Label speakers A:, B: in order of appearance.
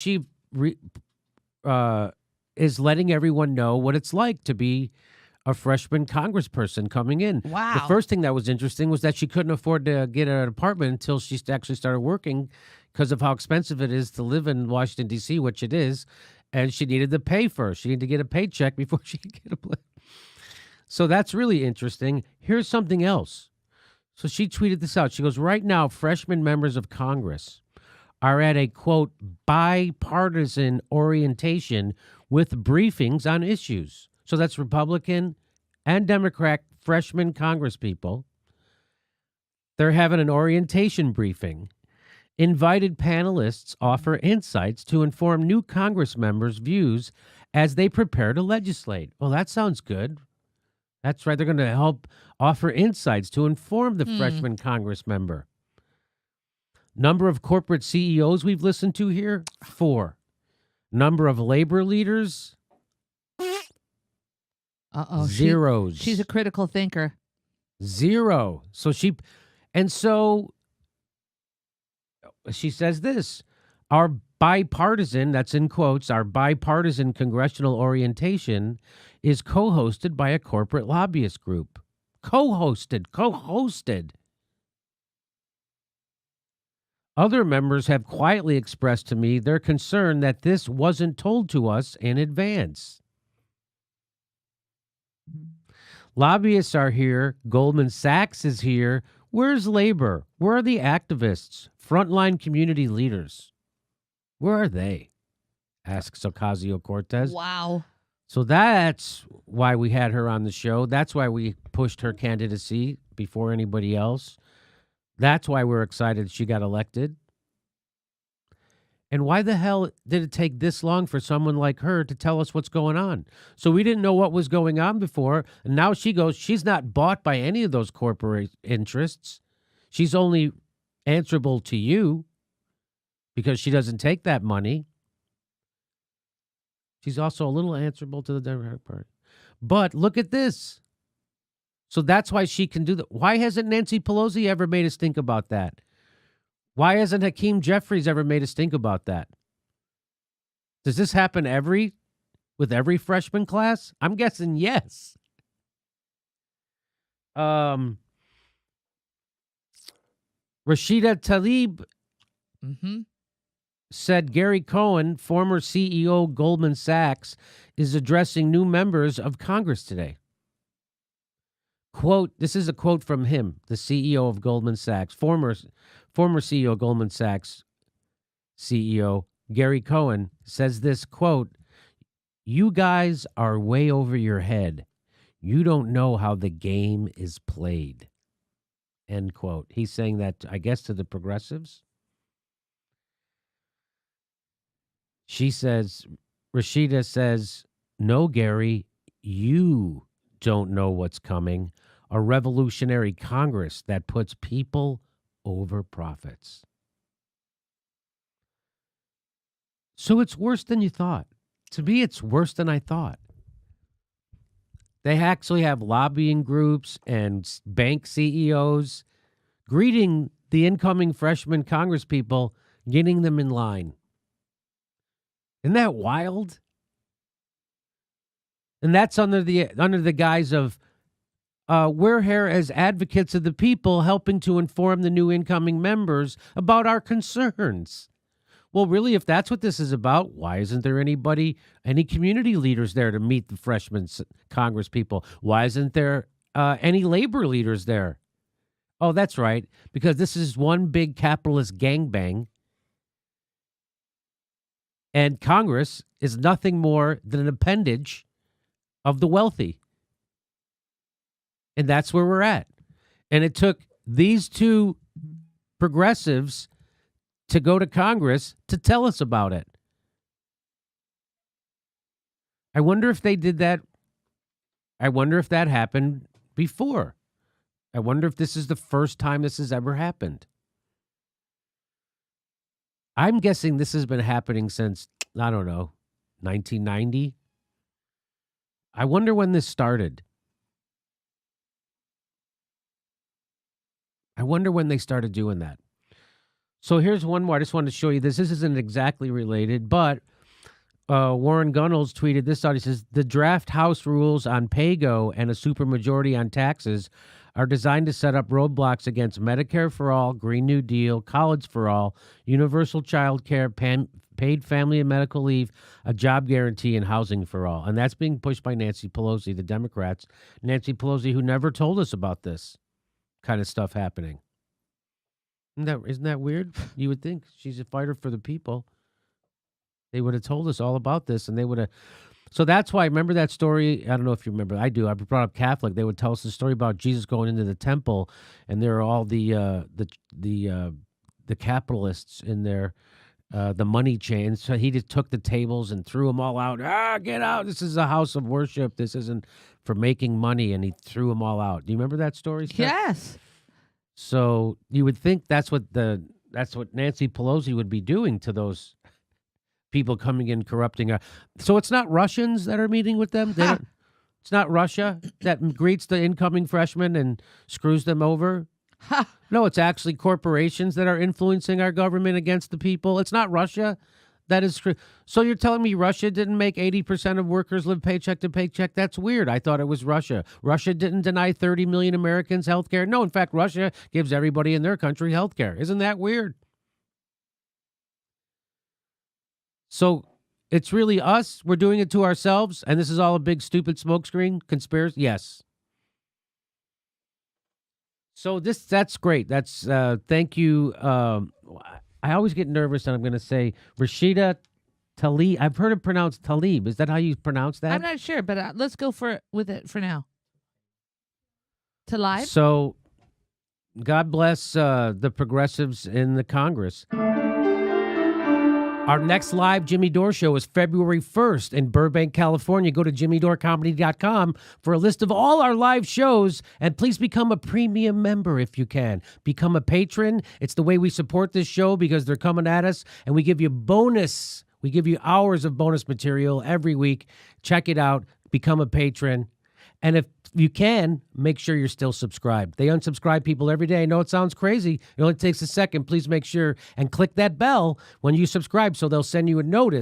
A: She uh, is letting everyone know what it's like to be a freshman congressperson coming in.
B: Wow.
A: The first thing that was interesting was that she couldn't afford to get an apartment until she actually started working because of how expensive it is to live in Washington, D.C., which it is. And she needed to pay first. She needed to get a paycheck before she could get a place. So that's really interesting. Here's something else. So she tweeted this out. She goes, right now, freshman members of Congress are at a, quote, bipartisan orientation with briefings on issues. So that's Republican and Democrat freshman congresspeople. They're having an orientation briefing. Invited panelists offer insights to inform new Congress members' views as they prepare to legislate. Well, that sounds good. That's right. They're going to help offer insights to inform the freshman Congress member. Number of corporate CEOs we've listened to here, 4. Number of labor leaders, zeros.
B: She's a critical thinker.
A: 0. So she says this, our bipartisan, that's in quotes, our bipartisan congressional orientation is co-hosted by a corporate lobbyist group. Co-hosted. Other members have quietly expressed to me their concern that this wasn't told to us in advance. Lobbyists are here. Goldman Sachs is here. Where's labor? Where are the activists? Frontline community leaders? Where are they? Asks Ocasio-Cortez.
B: Wow.
A: So that's why we had her on the show. That's why we pushed her candidacy before anybody else. That's why we're excited she got elected. And why the hell did it take this long for someone like her to tell us what's going on? So we didn't know what was going on before. And now she goes, she's not bought by any of those corporate interests. She's only answerable to you because she doesn't take that money. She's also a little answerable to the Democratic Party. But look at this. So that's why she can do that. Why hasn't Nancy Pelosi ever made us think about that? Why hasn't Hakeem Jeffries ever made us think about that? Does this happen with every freshman class? I'm guessing yes. Rashida Tlaib said Gary Cohn, former CEO Goldman Sachs, is addressing new members of Congress today. Quote, this is a quote from him, the CEO of Goldman Sachs, former CEO of Goldman Sachs, CEO Gary Cohn says this, quote, you guys are way over your head. You don't know how the game is played, end quote. He's saying that, I guess, to the progressives. Rashida says, no, Gary, you don't know what's coming. A revolutionary Congress that puts people over profits. So it's worse than you thought. To me, it's worse than I thought. They actually have lobbying groups and bank CEOs greeting the incoming freshman Congress people, getting them in line. Isn't that wild? And that's under the guise of we're here as advocates of the people, helping to inform the new incoming members about our concerns. Well, really, if that's what this is about, why isn't there any community leaders there to meet the freshman Congress people? Why isn't there any labor leaders there? Oh, that's right, because this is one big capitalist gangbang. And Congress is nothing more than an appendage of the wealthy. And that's where we're at. And it took these two progressives to go to Congress to tell us about it. I wonder if they did that. I wonder if that happened before. I wonder if this is the first time this has ever happened. I'm guessing this has been happening since, I don't know, 1990. I wonder when this started. I wonder when they started doing that. So here's one more. I just wanted to show you this. This isn't exactly related, but Warren Gunnels tweeted this out. He says, the draft House rules on PAYGO and a supermajority on taxes are designed to set up roadblocks against Medicare for all, Green New Deal, college for all, universal child care, paid family and medical leave, a job guarantee, and housing for all. And that's being pushed by Nancy Pelosi, the Democrats. Nancy Pelosi, who never told us about this kind of stuff happening. Isn't that weird? You would think she's a fighter for the people. They would have told us all about this, and they would have. So that's why, remember that story? I don't know if you remember. I do. I brought up Catholic. They would tell us the story about Jesus going into the temple, and there are all the capitalists in there, the money chains. So he just took the tables and threw them all out. Get out! This is a house of worship. This isn't for making money, and he threw them all out. Do you remember that story, Steph?
B: Yes.
A: So you would think that's what Nancy Pelosi would be doing to those people coming in corrupting her. So it's not Russians that are meeting with them. It's not Russia that greets the incoming freshmen and screws them over. No, it's actually corporations that are influencing our government against the people. It's not Russia. That is true. So you're telling me Russia didn't make 80% of workers live paycheck to paycheck? That's weird. I thought it was Russia. Russia didn't deny 30 million Americans health care. No, in fact, Russia gives everybody in their country health care. Isn't that weird? So it's really us. We're doing it to ourselves. And this is all a big, stupid smokescreen conspiracy. Yes. So that's great. That's thank you. I always get nervous and I'm going to say Rashida Tlaib. I've heard it pronounced Tlaib. Is that how you pronounce that?
B: I'm not sure, but let's go with it for now. Tlaib?
A: So God bless the progressives in the Congress. Our next live Jimmy Dore show is February 1st in Burbank, California. Go to jimmydorcomedy.com for a list of all our live shows, and please become a premium member if you can. Become a patron. It's the way we support this show because they're coming at us, and we give you bonus. We give you hours of bonus material every week. Check it out. Become a patron. And if you can, make sure you're still subscribed. They unsubscribe people every day. I know it sounds crazy. It only takes a second. Please make sure and click that bell when you subscribe so they'll send you a notice.